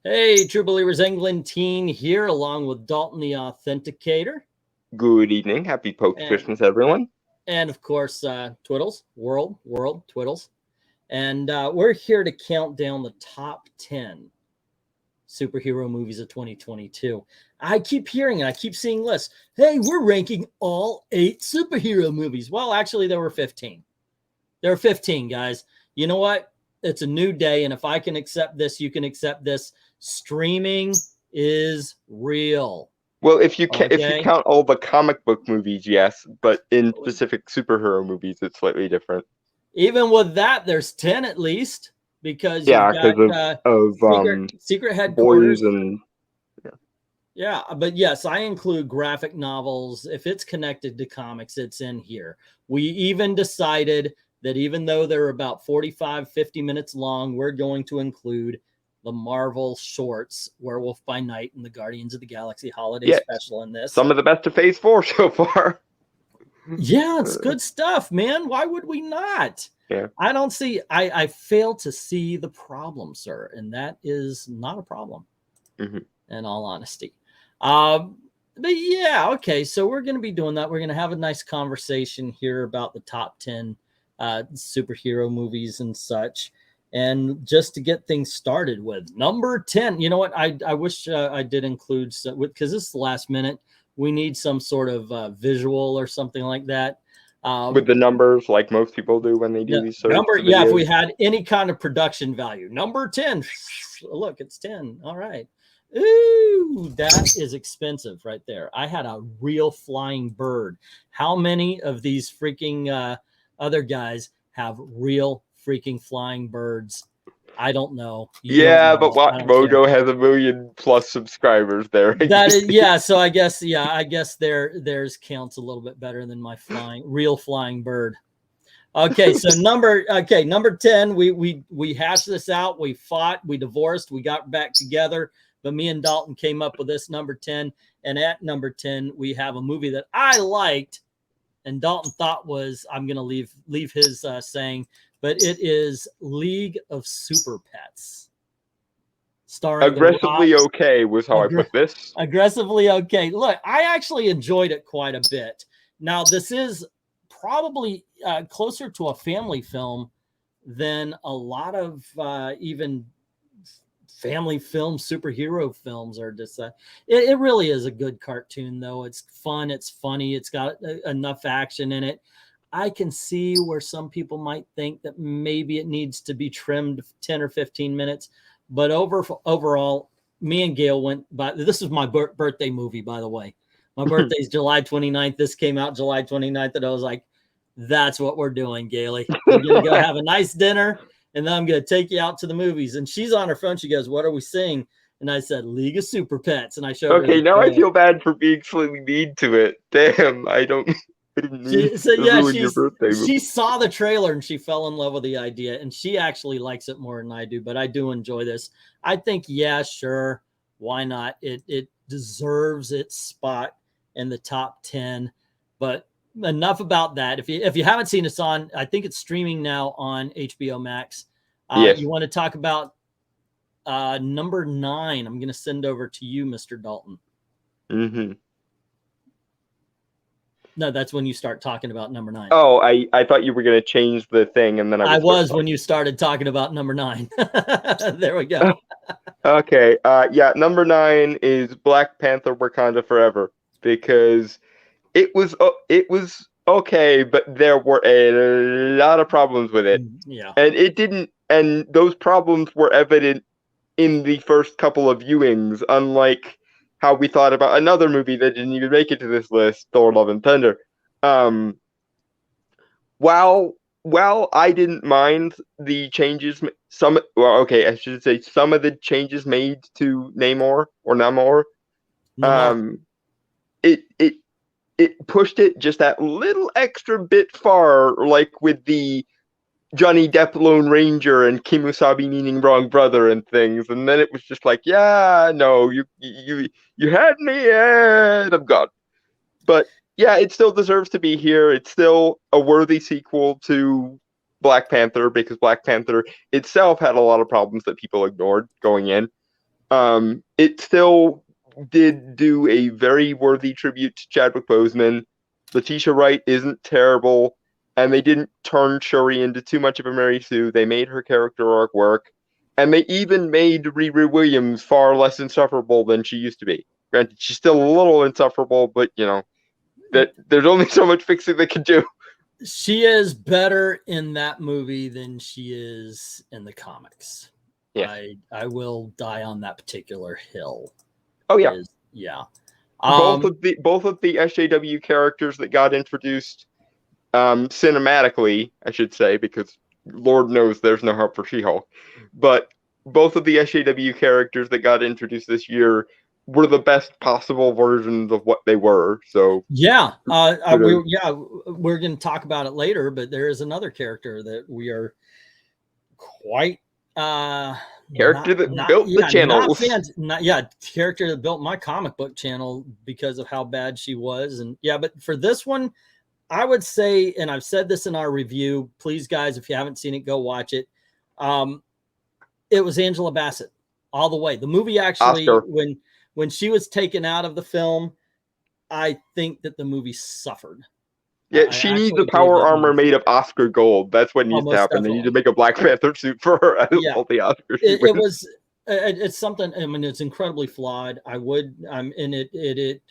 Hey, True Believers England teen here, along with Dalton the Authenticator. Good evening. Happy post-Christmas, everyone. And of course, Twiddles, World, Twiddles. And we're here to count down the top 10 superhero movies of 2022. I keep hearing it. I keep seeing lists. Hey, we're ranking all 8 superhero movies. Well, actually, there were 15. There were 15, guys. You know what? It's a new day, and if I can accept this, you can accept this. Streaming is real. Well, if you count all the comic book movies, yes, but in specific superhero movies, it's slightly different. Even with that, there's 10 at least, because yeah, you've got secret headquarters and yeah, but yes, I include graphic novels. If it's connected to comics, it's in here. We even decided that even though they're about 45-50 minutes long, we're going to include the Marvel shorts, Werewolf by Night and the Guardians of the Galaxy holiday special in this. Some of the best of Phase 4 so far. Yeah, it's good stuff, man. Why would we not? Yeah. I fail to see the problem, sir, and that is not a problem, in all honesty. But yeah, okay, so we're going to be doing that. We're going to have a nice conversation here about the top 10 superhero movies and such. And just to get things started with number 10, you know what? I wish I did include, because this is the last minute. We need some sort of visual or something like that. With the numbers, like most people do when they do these sorts of videos. Yeah, if we had any kind of production value. Number 10. Look, it's 10. All right. Ooh, that is expensive right there. I had a real flying bird. How many of these freaking other guys have real freaking flying birds? I don't know. But Watch Mojo has 1 million plus subscribers there. So I guess theirs counts a little bit better than my real flying bird. Okay, so number 10, we hashed this out, we fought, we divorced, we got back together, but me and Dalton came up with this number 10, and at number 10 we have a movie that I liked and Dalton thought was, I'm going to leave his saying, but it is League of Super Pets. Starring Aggressively Okay was how I put this. Aggressively Okay. Look, I actually enjoyed it quite a bit. Now, this is probably closer to a family film than a lot of even family film superhero films are. Just it really is a good cartoon, though. It's fun, it's funny, it's got enough action in it. I can see where some people might think that maybe it needs to be trimmed 10 or 15 minutes, but overall, me and Gail went by. This is my birthday movie, by the way. My birthday is July 29th. This came out July 29th, and I was like, that's what we're doing, Gailey. We're going to go have a nice dinner, and then I'm going to take you out to the movies. And she's on her phone. She goes, what are we seeing? And I said, League of Super Pets. And I showed her. Okay, now I feel bad for being slightly mean to it. Damn, I didn't mean to ruin your birthday movie. She saw the trailer and she fell in love with the idea, and she actually likes it more than I do, but I do enjoy this. I think, yeah, sure, why not? It deserves its spot in the top 10, but enough about that. If you haven't seen it, on, I think it's streaming now on HBO Max. Yes. You want to talk about number 9? I'm going to send over to you, Mr. Dalton. No, that's when you start talking about number 9. Oh, I thought you were going to change the thing, and then I was when you started talking about number 9. There we go. Okay. Yeah, number 9 is Black Panther: Wakanda Forever, because it was okay, but there were a lot of problems with it. Yeah. And those problems were evident in the first couple of viewings, unlike how we thought about another movie that didn't even make it to this list, Thor: Love and Thunder. While I didn't mind the changes, I should say some of the changes made to Namor. It pushed it just that little extra bit far, like with the Johnny Depp Lone Ranger and Kimusabi meaning wrong brother and things, and then it was just like, yeah, no, you had me and I'm gone. But yeah, it still deserves to be here. It's still a worthy sequel to Black Panther, because Black Panther itself had a lot of problems that people ignored going in. It still did do a very worthy tribute to Chadwick Boseman. Letitia Wright isn't terrible, and they didn't turn Shuri into too much of a Mary Sue. They made her character arc work, and they even made Riri Williams far less insufferable than she used to be. Granted, she's still a little insufferable, but you know that there's only so much fixing they can do. She is better in that movie than she is in the comics. Yeah, I will die on that particular hill. Oh yeah, yeah. Both of the SJW characters that got introduced cinematically, I should say, because Lord knows there's no help for She-Hulk, but both of the SJW characters that got introduced this year were the best possible versions of what they were. So yeah, we're going to talk about it later, but there is another character that we are quite character that built the channel. Character that built my comic book channel because of how bad she was. And yeah, but for this one, I would say, and I've said this in our review, please guys, if you haven't seen it, go watch it. It was Angela Bassett all the way. The movie actually, Oscar. when she was taken out of the film, I think that the movie suffered. Yeah, she needs a power armor made of Oscar gold. That's what needs to happen. Definitely. They need to make a Black Panther suit for her. All the Oscars. It's something. I mean, it's incredibly flawed. And it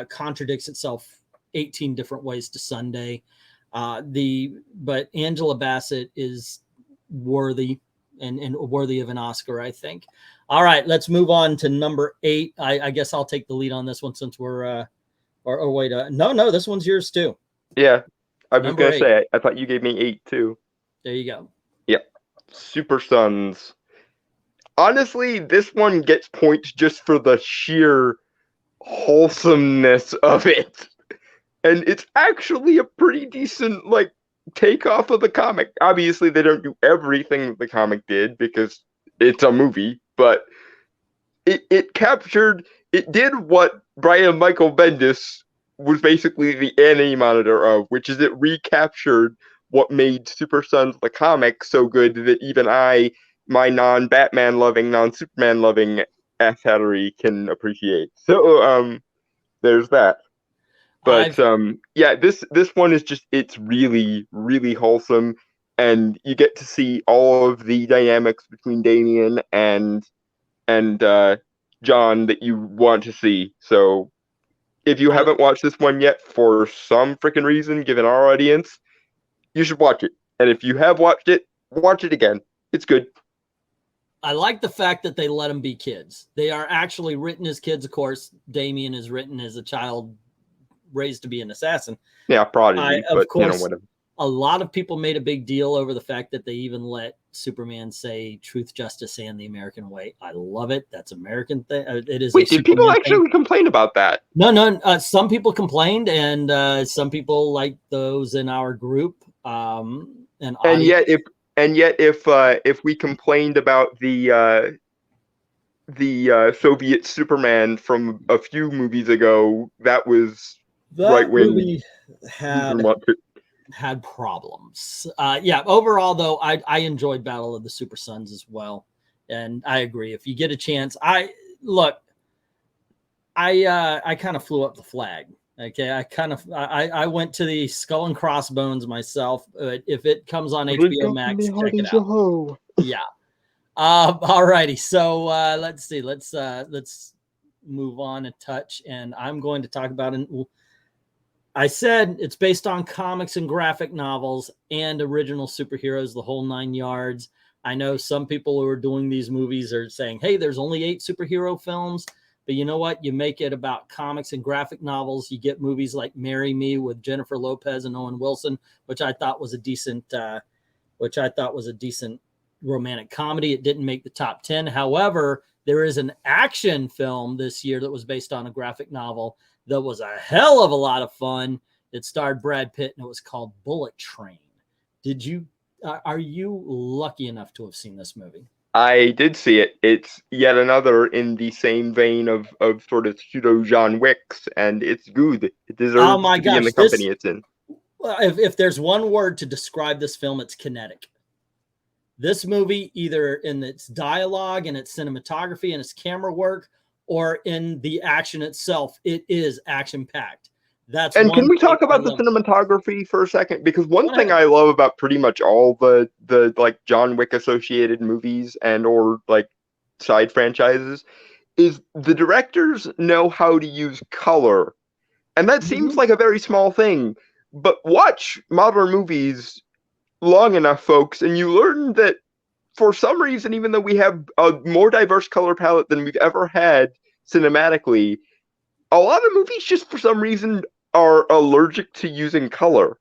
contradicts itself 18 different ways to Sunday. But Angela Bassett is worthy and worthy of an Oscar, I think. All right, let's move on to number 8. I guess I'll take the lead on this one since we're. Wait, no, this one's yours too. Yeah, I was going to say, I thought you gave me 8 too. There you go. Yep. Super Sons. Honestly, this one gets points just for the sheer wholesomeness of it. And it's actually a pretty decent, takeoff of the comic. Obviously, they don't do everything that the comic did because it's a movie, but it did what Brian Michael Bendis was basically the anime monitor of, which is it recaptured what made Super Sons the comic so good that even I, my non-Batman loving, non-Superman loving asshattery can appreciate. So there's that. But this one is just, it's really, really wholesome, and you get to see all of the dynamics between Damian and John that you want to see. So if you haven't watched this one yet for some freaking reason, given our audience, you should watch it. And if you have watched it, watch it again. It's good. I like the fact that they let them be kids. They are actually written as kids. Of course, Damian is written as a child raised to be an assassin. Yeah, prodigy. Of course, whatever. A lot of people made a big deal over the fact that they even let Superman say truth, justice, and the American way. I love it. That's American thing. It is. Wait, did people actually complain about that? No. Some people complained, and some people like those in our group. And yet, if we complained about the Soviet Superman from a few movies ago, that was right when had problems. Overall though, I enjoyed Battle of the Super Sons as well, and I agree. If you get a chance, I kind of flew up the flag. Okay, I went to the Skull and Crossbones myself. If it comes on HBO Max, check it out. Yeah. All righty. So let's see. Let's move on a touch, and I'm going to talk about I said it's based on comics and graphic novels and original superheroes, the whole 9 yards. I know some people who are doing these movies are saying, hey, there's only 8 superhero films. But you know what? You make it about comics and graphic novels. You get movies like Marry Me with Jennifer Lopez and Owen Wilson, which I thought was a decent romantic comedy. It didn't make the top 10. However, there is an action film this year that was based on a graphic novel that was a hell of a lot of fun. It starred Brad Pitt, and it was called Bullet Train. Are you lucky enough to have seen this movie? I did see it. It's yet another in the same vein of sort of pseudo John Wicks, and it's good. It deserves to be in the company it's in. If there's one word to describe this film, it's kinetic. This movie, either in its dialogue and its cinematography and its camera work, or in the action itself, it is action packed. That's And one can we thing talk about I the love. cinematography for a second? Because one Go thing ahead. I love about pretty much all the like John Wick associated movies and or like side franchises is the directors know how to use color. And that seems Mhm. like a very small thing, but watch modern movies long enough, folks, and you learn that for some reason, even though we have a more diverse color palette than we've ever had cinematically, a lot of movies just for some reason are allergic to using color.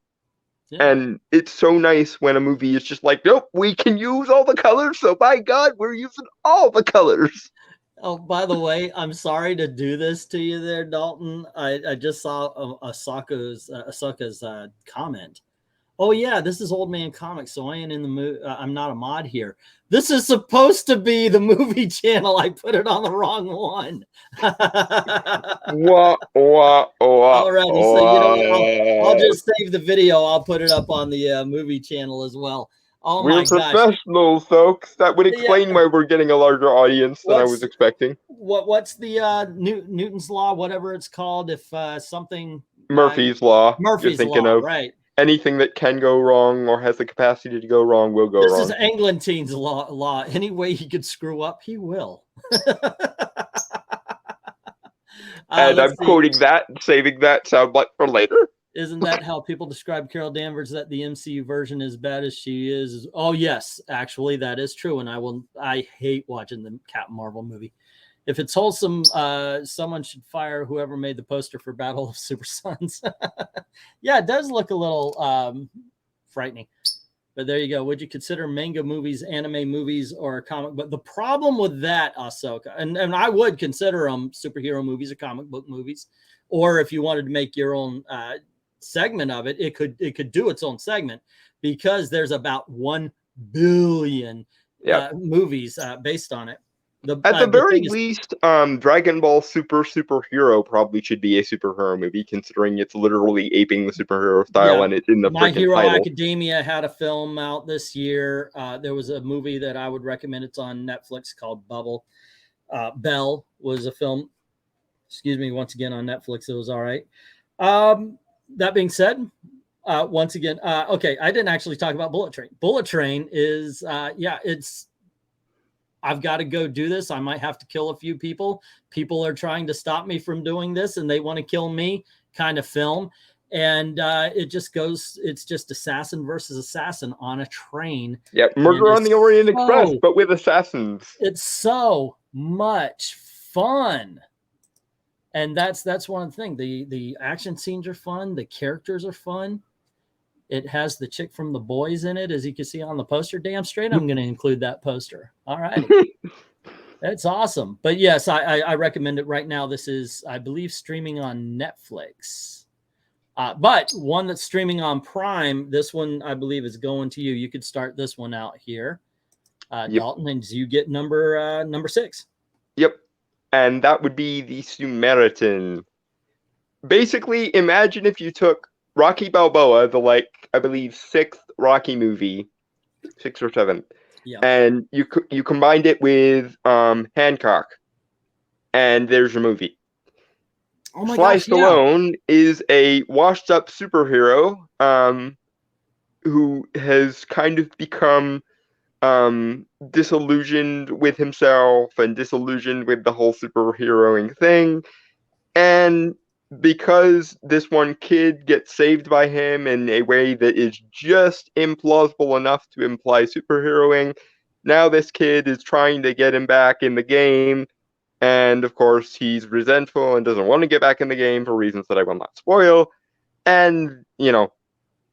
Yeah. And it's so nice when a movie is just like, nope, we can use all the colors, so by God, we're using all the colors. Oh, by the way, I'm sorry to do this to you there, Dalton. I just saw Ahsoka's comment. Oh yeah, this is Old Man Comics, so I ain't in the mood. I'm not a mod here. This is supposed to be the movie channel. I put it on the wrong one. Wah, wah, wah, Alrighty, so you know what? I'll wah. just save the video. I'll put it up on the movie channel as well. Oh We're my gosh! professionals, folks. That would Yeah. explain why we're getting a larger audience than I was expecting. What's the Newton's law, whatever it's called? If something Murphy's Law, you're Murphy's thinking law, of. right? Anything that can go wrong or has the capacity to go wrong will go This is wrong. Englantine's law. Any way he could screw up, he will. And Let's I'm see. quoting that, saving that soundbite for later. Isn't that how people describe Carol Danvers, that the MCU version is bad as she is? Oh yes, actually that is true. And I hate watching the Captain Marvel movie. If it's wholesome, someone should fire whoever made the poster for Battle of Super Sons. Yeah, it does look a little frightening. But there you go. Would you consider manga movies, anime movies, or a comic? But the problem with that, Ahsoka, and I would consider them superhero movies or comic book movies, or if you wanted to make your own segment of it, it could do its own segment, because there's about 1 billion Yep. movies based on it. At the The very thing is, least, Dragon Ball Superhero probably should be a superhero movie, considering it's literally aping the superhero style yeah, and it's in the My freaking Hero title. Academia had a film out this year. There was a movie that I would recommend. It's on Netflix called Bubble. Bell was a film. Excuse me. Once again on Netflix, it was all right. That being said, once again, okay, I didn't actually talk about Bullet Train. Bullet Train is, it's. I've got to go do this. I might have to kill a few people. People are trying to stop me from doing this, and they want to kill me. Kind of film. And it just goes, it's just assassin versus assassin on a train. Yep, And Murder on the Orient Express, but with assassins. it's so much fun. And that's one thing. The action scenes are fun. The characters are fun. It has the chick from The Boys in it, as you can see on the poster. Damn straight, I'm going to include that poster. All righty. That's awesome. But yes, I recommend it right now. This is, I believe, streaming on Netflix. But one that's streaming on Prime, this one I believe is going to you. You could start this one out here, Yep. Dalton, and you get number 6. Yep, and that would be the Samaritan. Basically, imagine if you took Rocky Balboa, the I believe 6th Rocky movie, 6th or 7th, Yeah. and you combined it with Hancock, and there's your movie. Oh my Sly gosh, Stallone is a washed-up superhero who has kind of become disillusioned with himself and disillusioned with the whole superheroing thing. And because this one kid gets saved by him in a way that is just implausible enough to imply superheroing, now this kid is trying to get him back in the game. And of course, he's resentful and doesn't want to get back in the game for reasons that I will not spoil. And,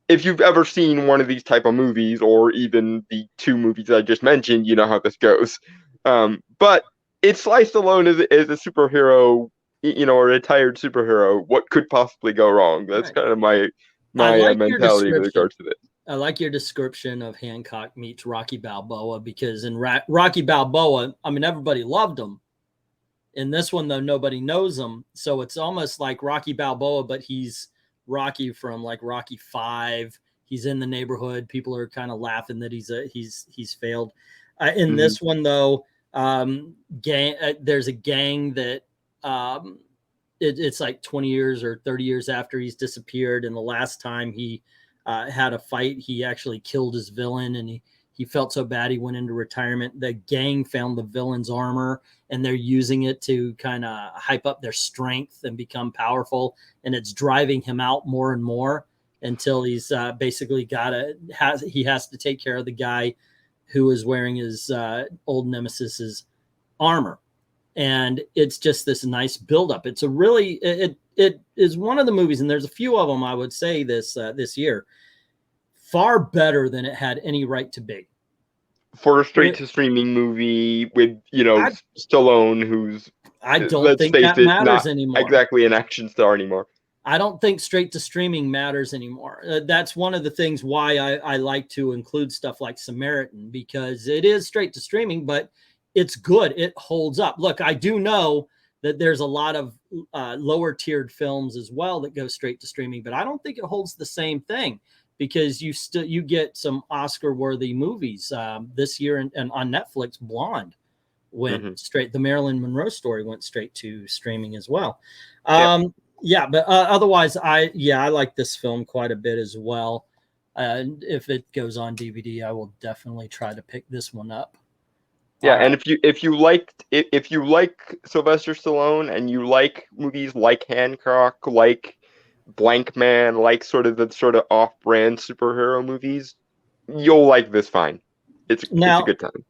if you've ever seen one of these type of movies, or even the 2 movies I just mentioned, you know how this goes. But it's Sly Stallone as a superhero, a retired superhero. What could possibly go wrong? That's Right. kind of my like mentality with regards to this. I like your description of Hancock meets Rocky Balboa, because in Rocky Balboa, I mean, everybody loved him. In this one, though, nobody knows him. So it's almost like Rocky Balboa, but he's Rocky from like Rocky 5 He's in the neighborhood. People are kind of laughing that he's failed. In this one though, there's a gang that it's like 20 years or 30 years after he's disappeared, and the last time he had a fight, he actually killed his villain, and he felt so bad he went into retirement. The gang found the villain's armor, and they're using it to kind of hype up their strength and become powerful, and it's driving him out more and more until he's basically he has to take care of the guy who is wearing his old nemesis's armor. And it's just this nice buildup. It's a really, it is one of the movies, and there's a few of them I would say this year, far better than it had any right to be. For a straight to streaming movie with, Stallone, who's, I don't think that matters anymore. Exactly an action star anymore. I don't think straight to streaming matters anymore. That's one of the things why I like to include stuff like Samaritan, because it is straight to streaming, but it's good. It holds up. Look, I do know that there's a lot of lower tiered films as well that go straight to streaming, but I don't think it holds the same thing, because you get some Oscar worthy movies this year, and on Netflix, Blonde went straight. The Marilyn Monroe Story went straight to streaming as well. Yeah, but otherwise, I like this film quite a bit as well. If it goes on DVD, I will definitely try to pick this one up. Yeah, and if you like Sylvester Stallone and you like movies like Hancock, like Blank Man, like sort of off-brand superhero movies, you'll like this fine. It's a good time.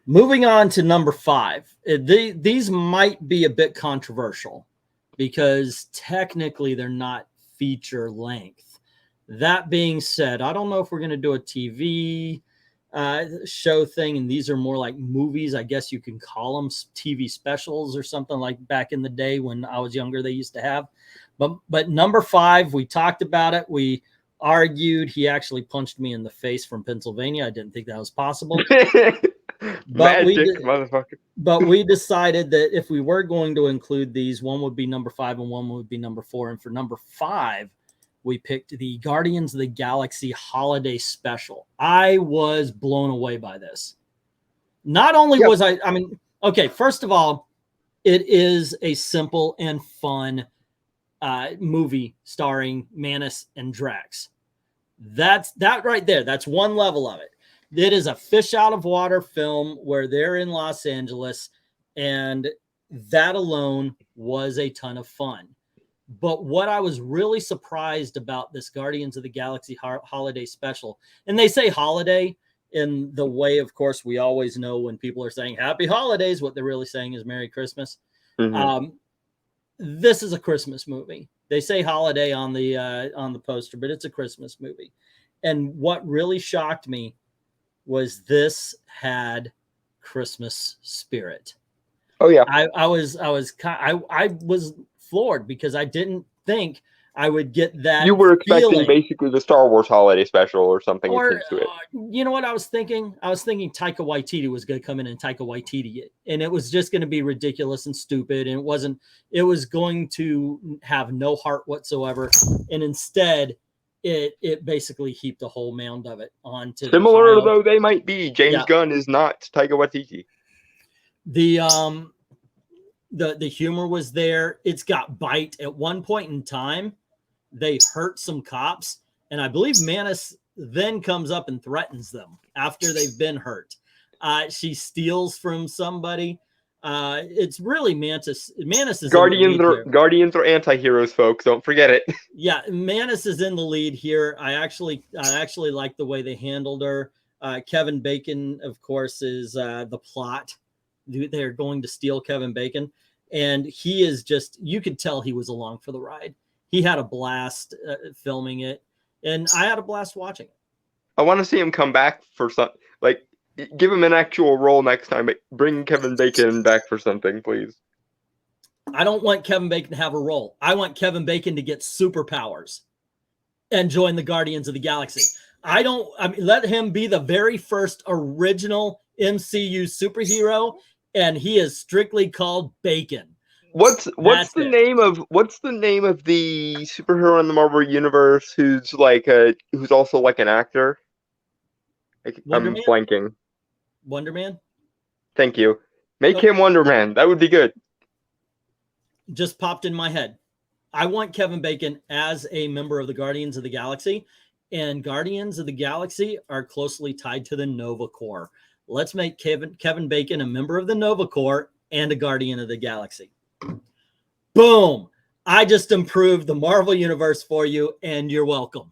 Moving on to number 5. These might be a bit controversial, because technically they're not feature length. That being said, I don't know if we're going to do a TV show thing, and these are more like movies. I guess you can call them TV specials or something, like back in the day when I was younger they used to have. But number 5, we talked about it. We argued. He actually punched me in the face from Pennsylvania. I didn't think that was possible. Motherfucker. But we decided that if we were going to include these, one would be number 5 and one would be number 4. And for number 5, we picked the Guardians of the Galaxy Holiday Special. I was blown away by this. Not only was okay, first of all, it is a simple and fun movie starring Mantis and Drax. That right there. That's one level of it. It is a fish out of water film where they're in Los Angeles, and that alone was a ton of fun. But what I was really surprised about this Guardians of the Galaxy Holiday Special, and they say holiday in the way, of course, we always know when people are saying Happy Holidays, what they're really saying is Merry Christmas. This is a Christmas movie. They say holiday on the poster, but it's a Christmas movie. And what really shocked me was this had Christmas spirit. Oh yeah, I was floored, because I didn't think I would get that. You were expecting basically the Star Wars Holiday Special or something. Or you know what I was thinking? I was thinking Taika Waititi was going to come in and Taika Waititi it, and it was just going to be ridiculous and stupid, and it wasn't. It was going to have no heart whatsoever, and instead, it basically heaped a whole mound of it onto. Similar though they might be, James Gunn is not Taika Waititi. The humor was there. It's got bite. At one point in time, they hurt some cops, and I believe Mantis then comes up and threatens them after they've been hurt. She steals from somebody. It's really Mantis. Mantis is Guardians are anti-heroes, folks. Don't forget it. Yeah, Mantis is in the lead here. I actually like the way they handled her. Kevin Bacon, of course, is the plot. They're going to steal Kevin Bacon, and he is just, you could tell he was along for the ride. He had a blast filming it, and I had a blast watching it. I want to see him come back for some, like, give him an actual role next time. Bring Kevin Bacon back for something, please. I don't want Kevin Bacon to have a role. I want Kevin Bacon to get superpowers and join the Guardians of the Galaxy. Let him be the very first original MCU superhero, and he is strictly called Bacon. What's That's the it. name of the superhero in the Marvel universe who's who's also like an actor? Wonder I'm Man? blanking. Wonder Man? Thank you. Make Oh, him Wonder Man. That would be good. just popped in my head. I want Kevin Bacon as a member of the Guardians of the Galaxy, and Guardians of the Galaxy are closely tied to the Nova Corps. Let's make Kevin Bacon a member of the Nova Corps and a Guardian of the Galaxy. Boom! I just improved the Marvel Universe for you, and you're welcome.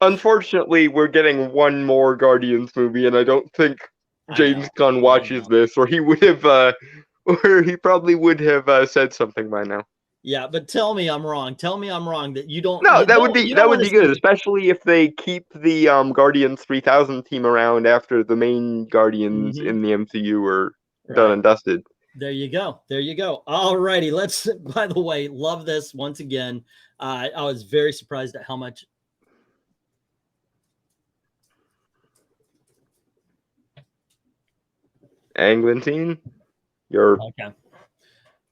Unfortunately, we're getting one more Guardians movie, and I don't think James Gunn watches this, or he would have, or he probably would have said something by now. Yeah, but tell me I'm wrong. Tell me I'm wrong that you don't. No, You that don't, would be you don't want to good, see especially if they keep the Guardians 3000 team around after the main Guardians in the MCU are done and dusted. There you go. There you go. All righty. Let's, by the way, love this once again. I was very surprised at how much. Anglantine, you're okay.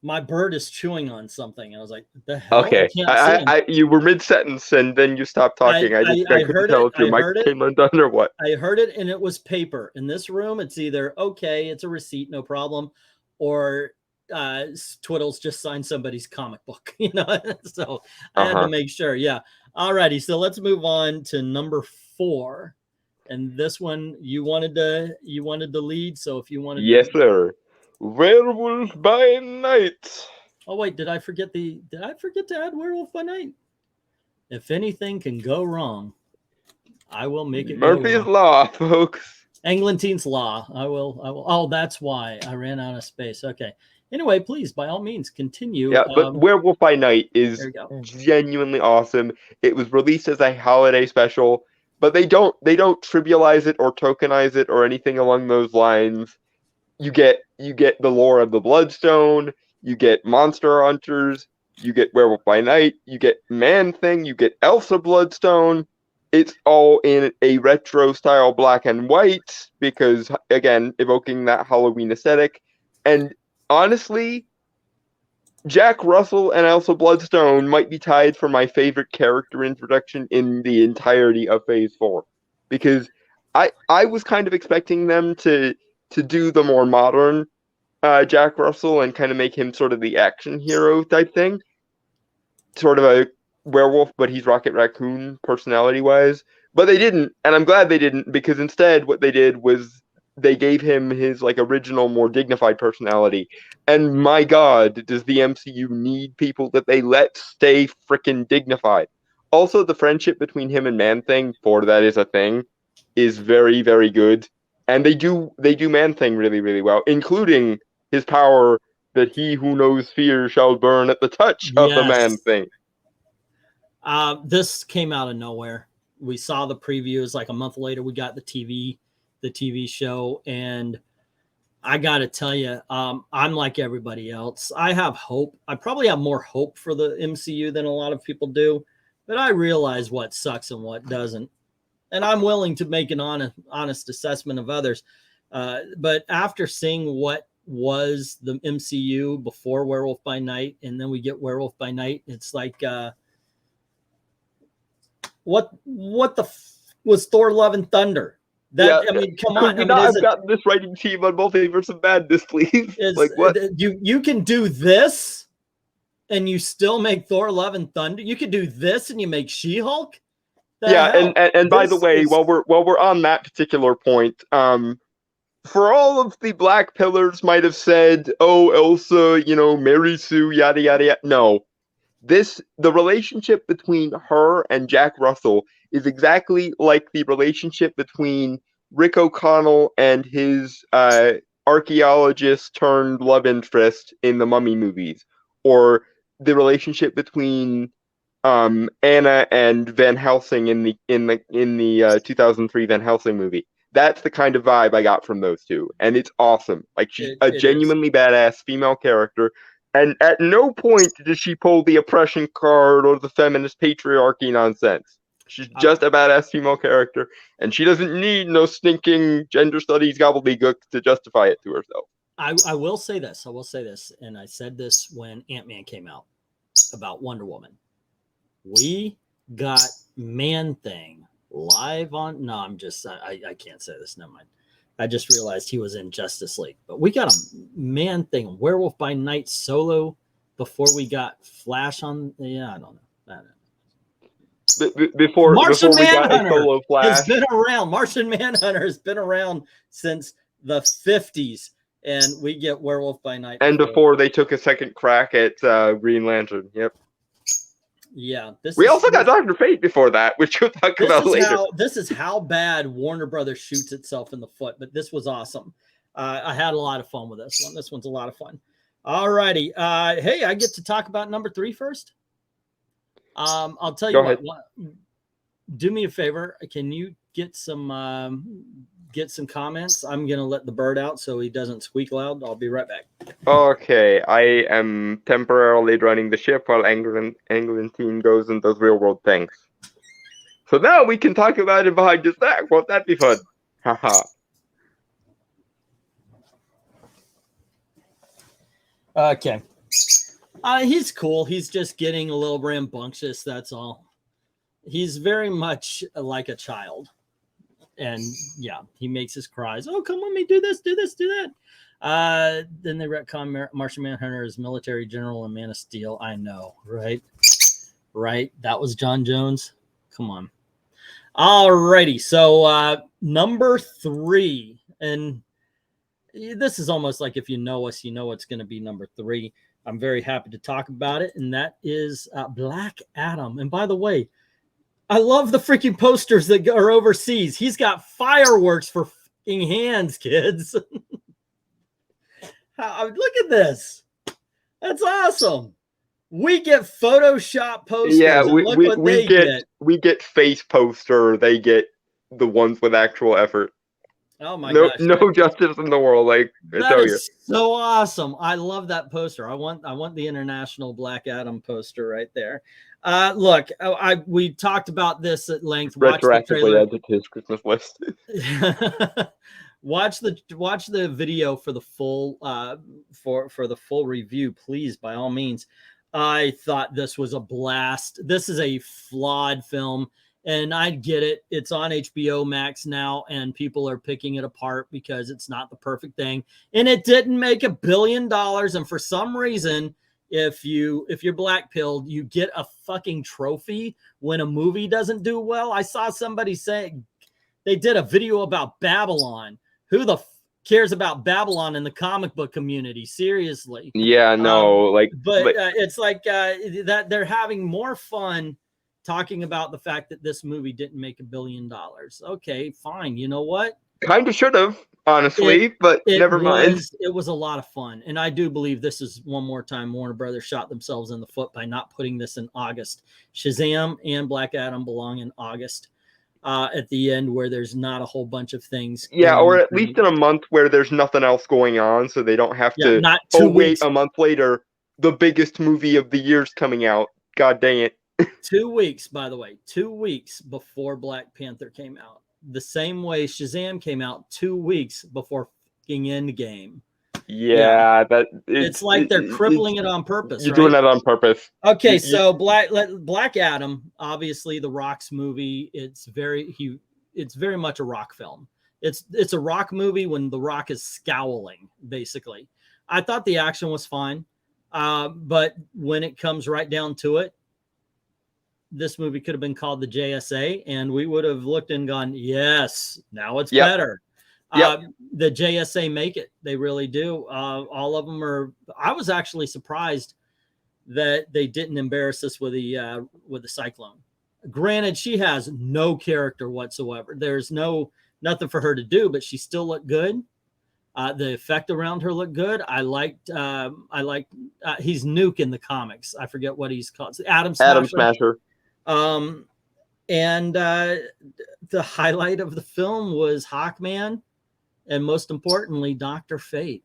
My bird is chewing on something. I was like, the hell? okay. I can't see him. You were mid sentence and then you stopped talking. I couldn't tell if your mic came undone or what. I heard it, and it was paper. In this room, it's either okay, it's a receipt, no problem, or Twiddles just signed somebody's comic book, you know. So I had to make sure. Yeah. All righty. So let's move on to number 4. And this one you wanted to lead. So if you wanted yes, sir. Werewolf by Night. Oh wait, did I forget to add Werewolf by Night? If anything can go wrong, I will make it Murphy's Law, folks. Englantine's Law. I will. Oh, that's why I ran out of space. Okay. Anyway, please, by all means, continue. Yeah, but Werewolf by Night is genuinely awesome. It was released as a holiday special, but they don't trivialize it or tokenize it or anything along those lines. You get the lore of the Bloodstone, you get Monster Hunters, you get Werewolf by Night, you get Man-Thing, you get Elsa Bloodstone. It's all in a retro style black and white because, again, evoking that Halloween aesthetic. And honestly, Jack Russell and Elsa Bloodstone might be tied for my favorite character introduction in the entirety of Phase 4. Because I was kind of expecting them to do the more modern Jack Russell and kind of make him sort of the action hero type thing. Sort of a werewolf, but he's Rocket Raccoon personality-wise. But they didn't, and I'm glad they didn't, because instead what they did was they gave him his original, more dignified personality. And my God, does the MCU need people that they let stay freaking dignified. Also, the friendship between him and Man-Thing, for that is a thing, is very, very good. And they do Man-Thing really, really well, including his power that he who knows fear shall burn at the touch of the Man-Thing. This came out of nowhere. We saw the previews like a month later. We got the TV show, and I got to tell you, I'm like everybody else. I have hope. I probably have more hope for the MCU than a lot of people do, but I realize what sucks and what doesn't. And I'm willing to make an honest assessment of others. But after seeing what was the MCU before Werewolf by Night, and then we get Werewolf by Night, it's like, what was Thor: Love and Thunder? I mean, come on. I've gotten this writing team on Multiverse of Madness, please. Like, what? You can do this, and you still make Thor: Love and Thunder. You could do this, and you make She-Hulk. And by the way, while we're on that particular point, for all of the Black Pillars might have said, "Oh, Elsa, Mary Sue, yada yada yada." No, the relationship between her and Jack Russell is exactly like the relationship between Rick O'Connell and his archaeologist turned love interest in the Mummy movies, or the relationship between Anna and Van Helsing in the 2003 Van Helsing movie. That's the kind of vibe I got from those two, and it's awesome. Like, she's a genuinely badass female character, and at no point does she pull the oppression card or the feminist patriarchy nonsense. She's just a badass female character, and she doesn't need no stinking gender studies gobbledygook to justify it to herself. I will say this. I will say this, and I said this when Ant-Man came out about Wonder Woman. We got Man-Thing live on. No, I can't say this. Never mind. I just realized he was in Justice League, but we got a Man-Thing, Werewolf by Night solo before we got Flash on. Yeah, I don't know. Before Martian we got a Manhunter solo Flash. has been around. Martian Manhunter has been around since the 50s, and we get Werewolf by Night. And before they took a second crack at Green Lantern. Yep. Yeah. We also got Dr. Fate before that, which we'll talk about later. This is how bad Warner Brothers shoots itself in the foot, but this was awesome. I had a lot of fun with this one. This one's a lot of fun. All righty. Hey, I get to talk about number 3 first. I'll tell you what. Do me a favor. Can you get some comments? I'm gonna let the bird out so he doesn't squeak loud. I'll be right back. Okay, I am temporarily running the ship while England team goes and does real world things. So now we can talk about it behind his back. Won't that be fun? Haha. Okay. He's cool. He's just getting a little rambunctious. That's all. He's very much like a child. And yeah, he makes his cries. Oh, come with me. Do this, do this, do that. Then they retcon Martian Manhunter as military general and Man of Steel. I know, right? Right. That was John Jones. Come on. All righty. So number 3. And this is almost like if you know us, you know it's going to be number 3. I'm very happy to talk about it, and that is Black Adam. And by the way, I love the freaking posters that are overseas. He's got fireworks for fucking hands, kids. Look at this. That's awesome. We get Photoshop posters. Yeah, we get face poster. They get the ones with actual effort. Oh my gosh! No justice in the world. Like that is so awesome. I love that poster. I want the international Black Adam poster right there. Look, we talked about this at length. Retroactively added to his Christmas list. Watch the video for the full for the full review, please, by all means. I thought this was a blast. This is a flawed film. And I get it. It's on HBO Max now, and people are picking it apart because it's not the perfect thing. And it didn't make $1 billion. And for some reason, if you're black-pilled, you get a fucking trophy when a movie doesn't do well. I saw somebody saying they did a video about Babylon. Who the cares about Babylon in the comic book community? Seriously. Yeah, no. It's like that they're having more fun talking about the fact that this movie didn't make $1 billion. Okay, fine. You know what? Kind of should have, honestly, but never mind. It was a lot of fun. And I do believe this is one more time Warner Brothers shot themselves in the foot by not putting this in August. Shazam and Black Adam belong in August at the end where there's not a whole bunch of things. Yeah, or at least in a month where there's nothing else going on, so they don't have to wait a month later. The biggest movie of the year's coming out. God dang it. 2 weeks, by the way, 2 weeks before Black Panther came out. The same way Shazam came out 2 weeks before fucking Endgame. Yeah, it's like they're crippling it on purpose. You're doing that on purpose. Okay, so Black Adam, obviously the Rock's movie. It's very much a Rock film. It's a Rock movie when the Rock is scowling, basically. I thought the action was fine, but when it comes right down to it, this movie could have been called the JSA, and we would have looked and gone, yes, now it's better. The JSA make it. They really do. All of them are. I was actually surprised that they didn't embarrass us with the Cyclone. Granted, she has no character whatsoever. There's nothing for her to do, but she still looked good. The effect around her looked good. I liked he's Nuke in the comics. I forget what he's called. Atom Smasher. And the highlight of the film was Hawkman, and most importantly, Dr. Fate.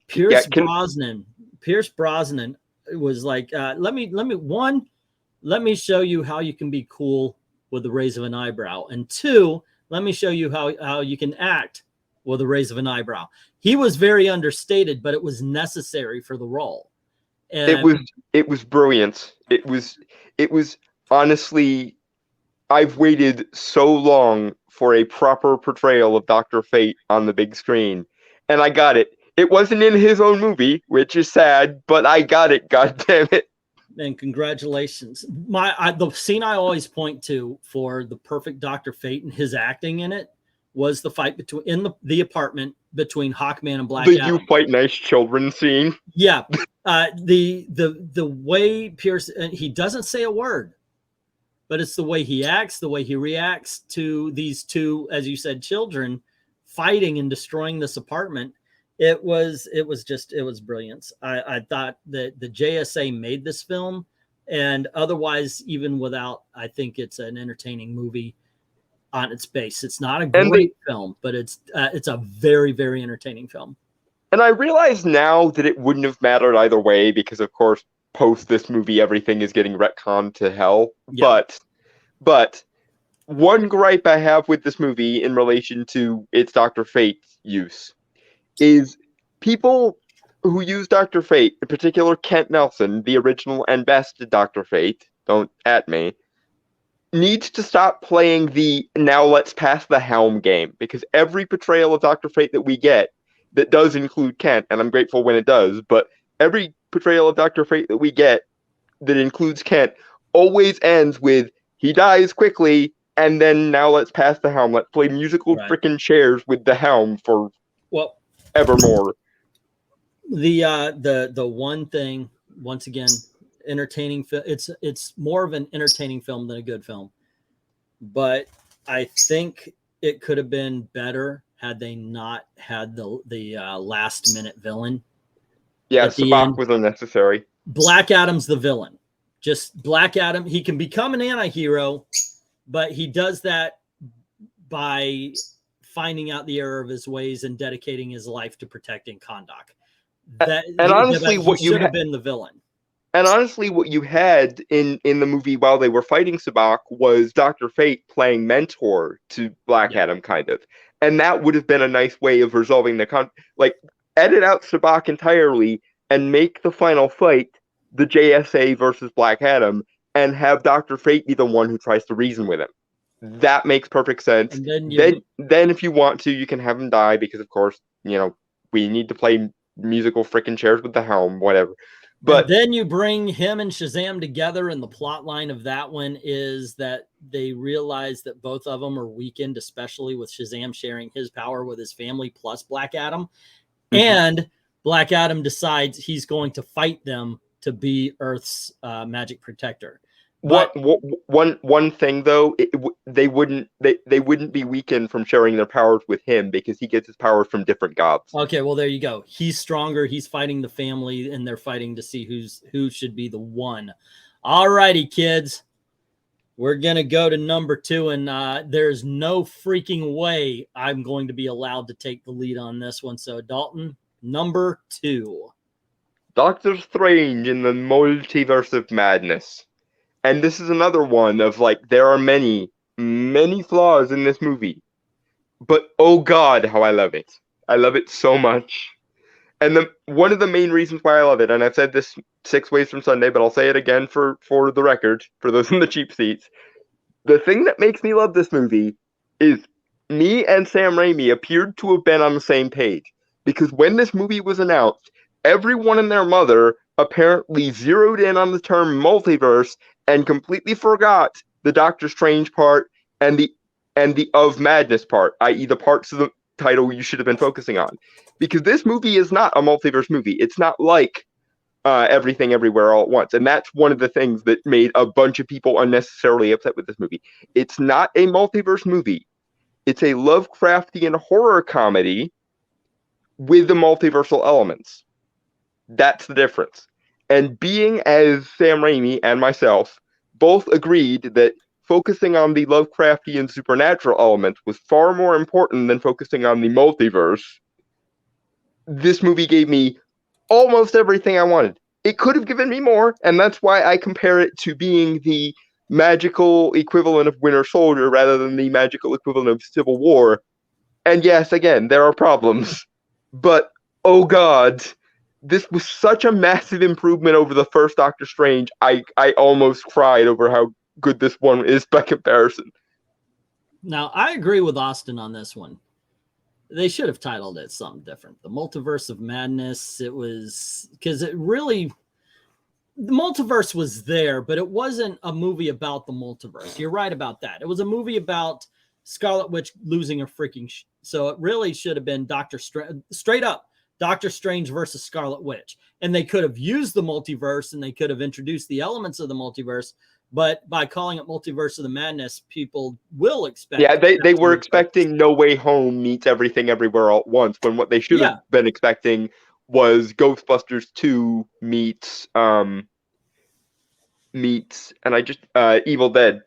Pierce Brosnan was like, let me show you how you can be cool with the raise of an eyebrow, and 2, let me show you how you can act with a raise of an eyebrow. He was very understated, but it was necessary for the role. And it was brilliant. It was honestly, I've waited so long for a proper portrayal of Dr. Fate on the big screen, and I got it. It wasn't in his own movie, which is sad, but I got it. God damn it! And congratulations. The scene I always point to for the perfect Dr. Fate and his acting in it was the fight in the apartment between Hawkman and Black Adam. You fight nice children scene. Yeah. The way Pierce, and he doesn't say a word, but it's the way he acts, the way he reacts to these two, as you said, children fighting and destroying this apartment. It was brilliant. I thought that the JSA made this film, and otherwise, even without, I think it's an entertaining movie on its base. It's not a great film, but it's a very, very entertaining film. And I realize now that it wouldn't have mattered either way, because of course, post this movie, everything is getting retconned to hell. Yeah. But one gripe I have with this movie in relation to its Dr. Fate use is people who use Dr. Fate, in particular Kent Nelson, the original and best Dr. Fate, don't at me, needs to stop playing the now let's pass the helm game, because every portrayal of Dr. Fate that we get that does include Kent, and I'm grateful when it does, but every portrayal of Dr. Fate that we get that includes Kent always ends with he dies quickly, and then now let's pass the helm. Let's play musical freaking chairs with the helm for evermore. The one thing, once again, entertaining. It's more of an entertaining film than a good film, but I think it could have been better had they not had the last minute villain. Yeah, Sabak was unnecessary. Black Adam's the villain. Just Black Adam. He can become an anti-hero, but he does that by finding out the error of his ways and dedicating his life to protecting Kahndaq. Honestly, what you should have been the villain. And honestly, what you had in the movie while they were fighting Sabak was Dr. Fate playing mentor to Black Adam, kind of. And that would have been a nice way of resolving the edit out Sabak entirely and make the final fight the JSA versus Black Adam, and have Dr. Fate be the one who tries to reason with him. That makes perfect sense. And then if you want to, you can have him die, because of course, we need to play musical frickin' chairs with the helm, whatever. But and then you bring him and Shazam together, and the plot line of that one is that they realize that both of them are weakened, especially with Shazam sharing his power with his family plus Black Adam. Mm-hmm. And Black Adam decides he's going to fight them to be Earth's magic protector. But one thing though, they wouldn't be weakened from sharing their powers with him, because he gets his powers from different gods. Okay, well there you go. He's stronger. He's fighting the family, and they're fighting to see who should be the one. All righty, kids, we're gonna go to number 2, and there's no freaking way I'm going to be allowed to take the lead on this one. So Dalton, number 2. Doctor Strange in the Multiverse of Madness. And this is another one of there are many, many flaws in this movie. But oh God, how I love it. I love it so much. And one of the main reasons why I love it, and I've said this 6 ways from Sunday, but I'll say it again for the record, for those in the cheap seats. The thing that makes me love this movie is me and Sam Raimi appeared to have been on the same page. Because when this movie was announced, everyone and their mother apparently zeroed in on the term multiverse and completely forgot the Doctor Strange part and the of madness part, i.e. the parts of the title you should have been focusing on. Because this movie is not a multiverse movie. It's not like Everything Everywhere All at Once. And that's one of the things that made a bunch of people unnecessarily upset with this movie. It's not a multiverse movie. It's a Lovecraftian horror comedy with the multiversal elements. That's the difference. And being as Sam Raimi and myself both agreed that focusing on the Lovecraftian supernatural element was far more important than focusing on the multiverse, this movie gave me almost everything I wanted. It could have given me more, and that's why I compare it to being the magical equivalent of Winter Soldier rather than the magical equivalent of Civil War. And yes, again, there are problems, but oh god, this was such a massive improvement over the first Doctor Strange. I almost cried over how good this one is by comparison. Now, I agree with Austin on this one. They should have titled it something different. The Multiverse of Madness. It was because it really, the multiverse was there, but it wasn't a movie about the multiverse. You're right about that. It was a movie about Scarlet Witch losing her freaking so it really should have been straight up Doctor Strange versus Scarlet Witch. And they could have used the multiverse and they could have introduced the elements of the multiverse, but by calling it Multiverse of the Madness, people will expect. Yeah, they were expecting No Way Home meets Everything Everywhere All at Once, when what they should have been expecting was Ghostbusters 2 meets and I just Evil Dead.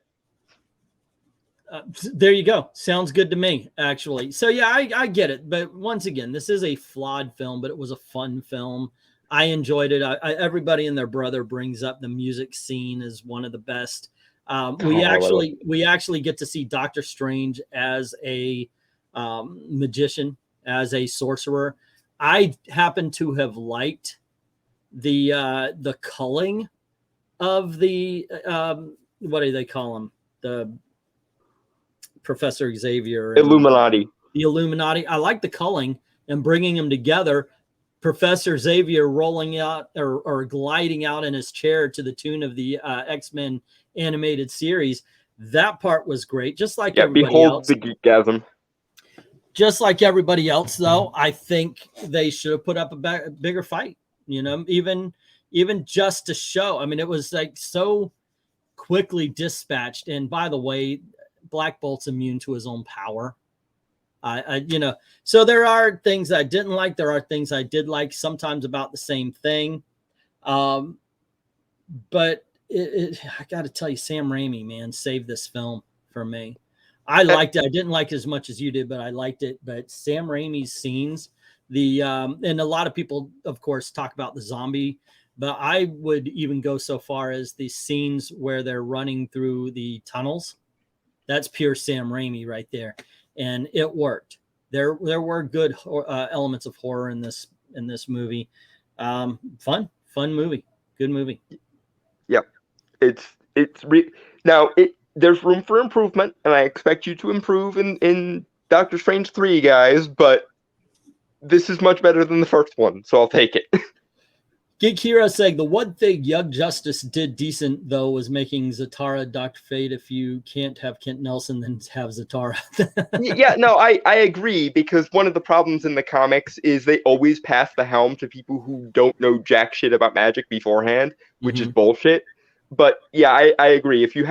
There you go. Sounds good to me, actually. So yeah, I get it. But once again, this is a flawed film, but it was a fun film. I enjoyed it. Everybody and their brother brings up the music scene as one of the best. We actually get to see Doctor Strange as a magician, as a sorcerer. I happen to have liked the culling of the what do they call him? The Professor Xavier. Illuminati. The Illuminati. I like the culling and bringing them together. Professor Xavier rolling out or gliding out in his chair to the tune of the X-Men animated series. That part was great. Just like everybody else. The geekgasm. Just like everybody else, though, I think they should have put up a bigger fight. You know, even just to show. I mean, it was like so quickly dispatched. And by the way, Black Bolt's immune to his own power. So there are things I didn't like. There are things I did like, sometimes about the same thing. But I got to tell you, Sam Raimi, man, saved this film for me. I liked it. I didn't like it as much as you did, but I liked it. But Sam Raimi's scenes, and a lot of people, of course, talk about the zombie, but I would even go so far as the scenes where they're running through the tunnels. That's pure Sam Raimi right there. And it worked. There were good elements of horror in this movie. Fun movie. Good movie. Yep. There's room for improvement, and I expect you to improve in Doctor Strange 3, guys, but this is much better than the first one, so I'll take it. Geek Hero saying the one thing Young Justice did decent, though, was making Zatara Dr. Fate. If you can't have Kent Nelson, then have Zatara. Yeah, no, I agree, because one of the problems in the comics is they always pass the helm to people who don't know jack shit about magic beforehand, which is bullshit. But yeah, I agree. If you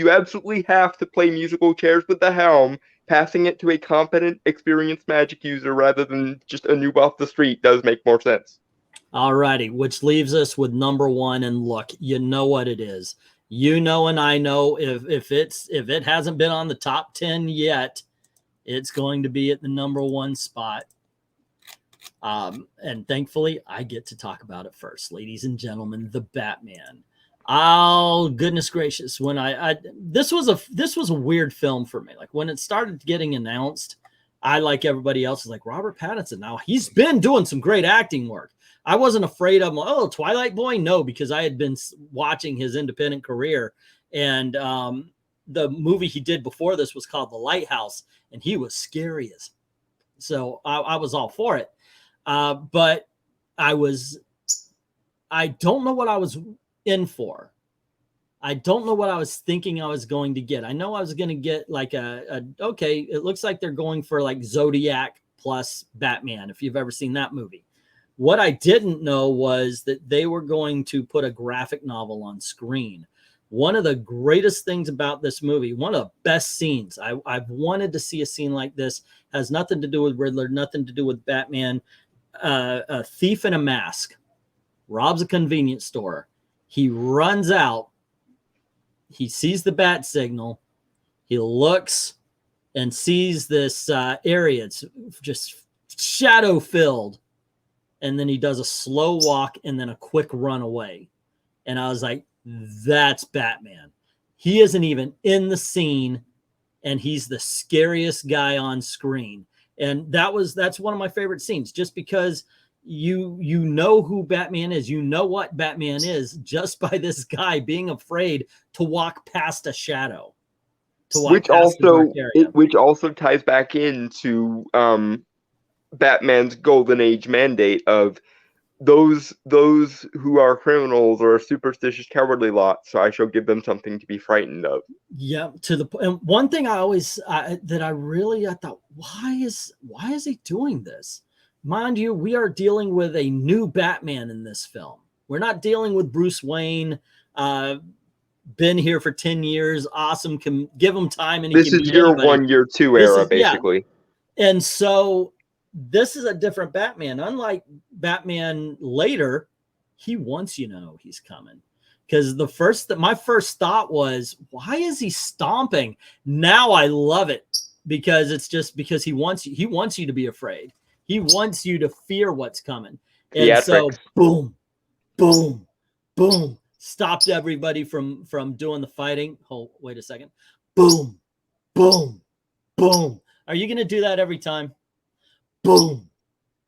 absolutely have to play musical chairs with the helm, passing it to a competent, experienced magic user rather than just a noob off the street does make more sense. Alrighty, which leaves us with number one. And look, you know what it is. You know, and I know if it hasn't been on the top 10 yet, it's going to be at the number one spot. And thankfully, I get to talk about it first, ladies and gentlemen. The Batman. Oh, goodness gracious! When this was a weird film for me. Like when it started getting announced, I, like everybody else, was like, Robert Pattinson. Now he's been doing some great acting work. I wasn't afraid of him. Oh, Twilight Boy? No, because I had been watching his independent career. And the movie he did before this was called The Lighthouse, and he was scary as. So I was all for it. But I don't know what I was in for. I don't know what I was thinking I was going to get. I know I was going to get like okay, it looks like they're going for like Zodiac plus Batman, if you've ever seen that movie. What I didn't know was that they were going to put a graphic novel on screen. One of the greatest things about this movie, one of the best scenes, I've wanted to see a scene like this, has nothing to do with Riddler, nothing to do with Batman. A thief in a mask robs a convenience store. He runs out. He sees the bat signal. He looks and sees this area. It's just shadow filled. And then he does a slow walk and then a quick run away. And I was like, that's Batman. He isn't even in the scene, and he's the scariest guy on screen. And that's one of my favorite scenes, just because you know who Batman is, you know what Batman is, just by this guy being afraid to walk past a shadow, to walk Which past the dark also area. which also ties back into Batman's golden age mandate of those who are criminals or a superstitious cowardly lot, so I shall give them something to be frightened of. Yeah, and one thing I always I thought, why is he doing this? Mind you, we are dealing with a new Batman in this film. We're not dealing with Bruce Wayne, been here for 10 years, awesome, can give him time, and this is year anybody. 1, year 2 era, basically. Yeah. And so this is a different Batman. Unlike Batman later, he wants you to know he's coming. Because my first thought was, why is he stomping? Now I love it, because it's just because he wants you to be afraid. He wants you to fear what's coming. And so boom, boom, boom, stopped everybody from doing the fighting. Oh, wait a second. Boom, boom, boom. Are you going to do that every time? Boom,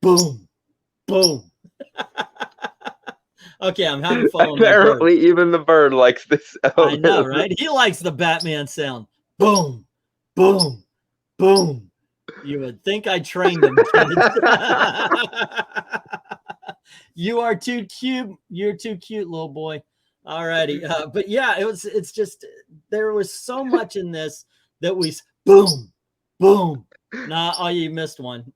boom, boom. Okay, I'm having fun. Apparently, even the bird likes this. I know, right? He likes the Batman sound. Boom, boom, boom. You would think I trained him. You are too cute. You're too cute, little boy. Alrighty, but yeah, it's just, there was so much in this that was boom, boom. Nah, oh, you missed one.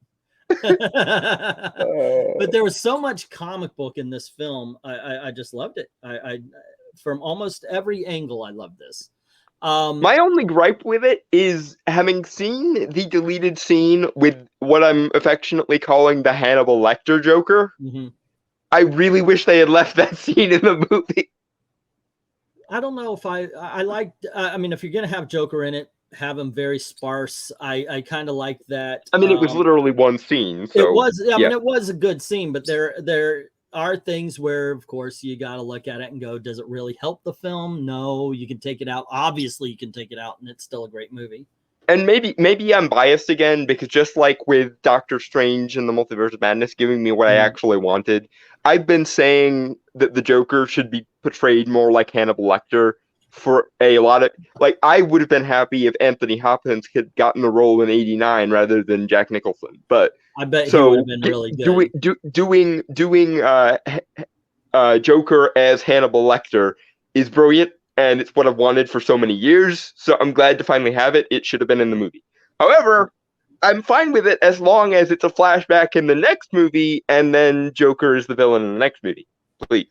But there was so much comic book in this film. I just loved it. I from almost every angle, I love this. My only gripe with it is, having seen the deleted scene with what I'm affectionately calling the Hannibal Lecter Joker, I really wish they had left that scene in the movie. I don't know if I liked, I mean, if you're going to have Joker in it, have him very sparse. I kind of like that. I mean, it was literally one scene. So it was, I mean, it was a good scene, but there are things where, of course, you got to look at it and go, does it really help the film? No, you can take it out. Obviously, you can take it out, and it's still a great movie. And maybe I'm biased again, because just like with Doctor Strange and the Multiverse of Madness giving me what I actually wanted, I've been saying that the Joker should be portrayed more like Hannibal Lecter for a lot of, like, I would have been happy if Anthony Hopkins had gotten the role in '89 rather than Jack Nicholson. But I bet he would have been really good. Doing Joker as Hannibal Lecter is brilliant, and it's what I've wanted for so many years. So I'm glad to finally have it. It should have been in the movie. However, I'm fine with it as long as it's a flashback in the next movie, and then Joker is the villain in the next movie. Please.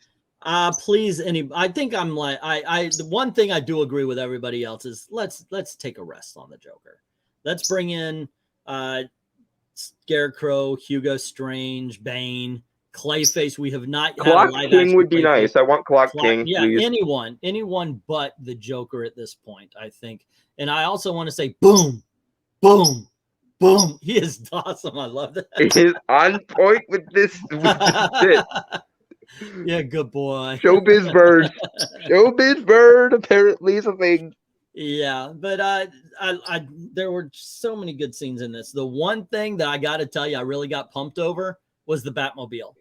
Please, I think I'm like, the one thing I do agree with everybody else is let's take a rest on the Joker. Let's bring in Scarecrow, Hugo Strange, Bane, Clayface. We have not had Clock a live King action would be Clayface. nice. I want Clock King. Yeah, please. anyone but the Joker at this point, I think. And I also want to say, boom, boom, boom. He is awesome. I love that. He is on point with this. Yeah, good boy. Showbiz bird. Showbiz bird apparently is a thing. Yeah, but there were so many good scenes in this. The one thing that I got to tell you, I really got pumped over was the Batmobile.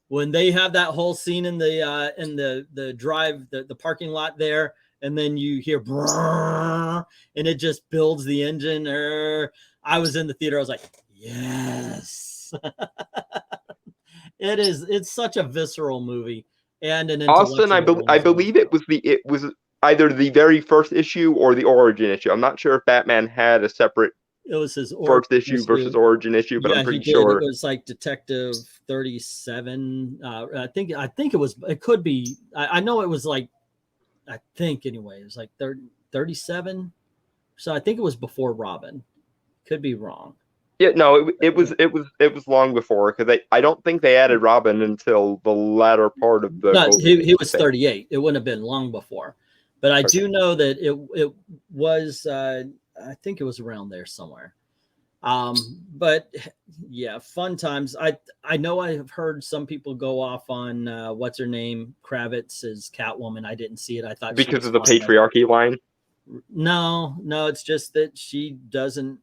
When they have that whole scene in the drive, the parking lot there, and then you hear brrr, and it just builds the engine. I was in the theater. I was like, yes. It's such a visceral movie, and an Austin, I believe it was either the very first issue or the origin issue. I'm not sure if Batman had a separate. It was his first issue versus origin issue, but I'm pretty sure it was like Detective 37. I think it was. It could be. I know it was like. I think anyway, it was like 37. So I think it was before Robin. Could be wrong. Yeah, no, it was long before, because I don't think they added Robin until the latter part of the. No, he was 38. It wouldn't have been long before, but I do know that it was. I think it was around there somewhere. But yeah, fun times. I know I have heard some people go off on what's her name, Kravitz as Catwoman. I didn't see it. I thought because of the patriarchy line. No, it's just that she doesn't.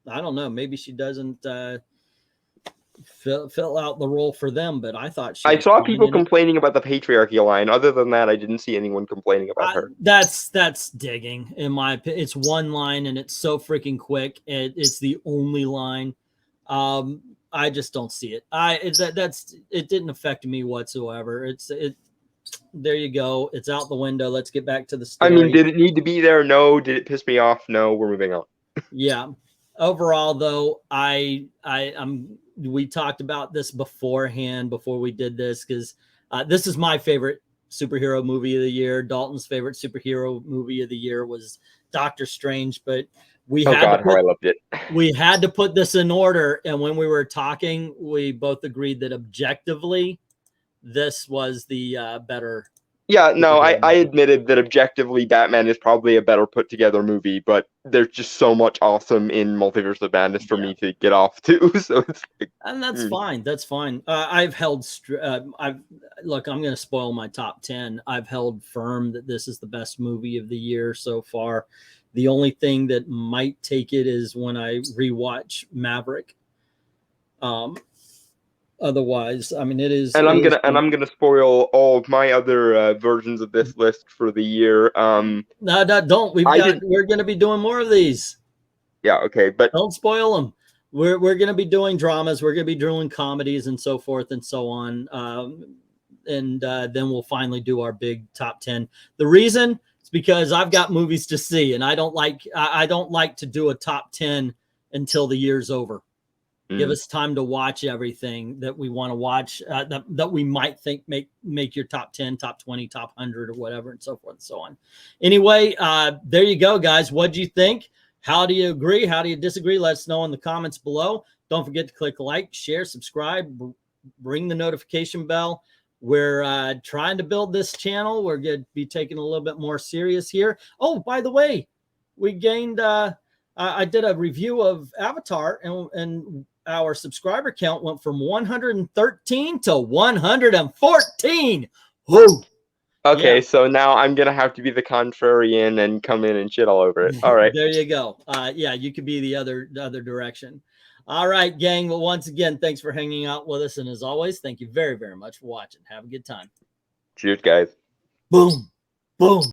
I don't know. Maybe she doesn't fill out the role for them, but I thought I was saw fine people in it. complaining about the patriarchy line. Other than that, I didn't see anyone complaining about her. That's digging, in my opinion. It's one line and it's so freaking quick. It's the only line. I just don't see it. It didn't affect me whatsoever. There you go. It's out the window. Let's get back to the story. I mean, did it need to be there? No. Did it piss me off? No. We're moving on. Yeah. Overall, though, we talked about this beforehand before we did this, because this is my favorite superhero movie of the year. Dalton's favorite superhero movie of the year was Doctor Strange, but I loved it. We had to put this in order, and when we were talking, we both agreed that objectively, this was the better. Yeah, no, I admitted that objectively Batman is probably a better put together movie, but there's just so much awesome in Multiverse of Madness for me to get off to. So it's like, and that's fine. That's fine. Look, I'm going to spoil my top 10. I've held firm that this is the best movie of the year so far. The only thing that might take it is when I rewatch Maverick. Otherwise, I mean, it is. And I'm gonna spoil all of my other versions of this list for the year. No, don't. We're gonna be doing more of these. Yeah, okay, but don't spoil them. We're gonna be doing dramas. We're gonna be doing comedies and so forth and so on. And then we'll finally do our big top 10. The reason is because I've got movies to see, and I don't like to do a top 10 until the year's over. Give us time to watch everything that we want to watch, that we might think make your top 10, top 20, top 100 or whatever, and so forth and so on. Anyway, there you go, guys. What do you think? How do you agree? How do you disagree? Let us know in the comments below. Don't forget to click like, share, subscribe, ring the notification bell. We're trying to build this channel. We're going to be taking a little bit more serious here. Oh, by the way, we gained I did a review of Avatar, and our subscriber count went from 113 to 114. Whoa. Okay, yeah. So now I'm going to have to be the contrarian and come in and shit all over it. All right. There you go. Yeah, you could be the other direction. All right, gang. Well, once again, thanks for hanging out with us. And as always, thank you very, very much for watching. Have a good time. Cheers, guys. Boom. Boom.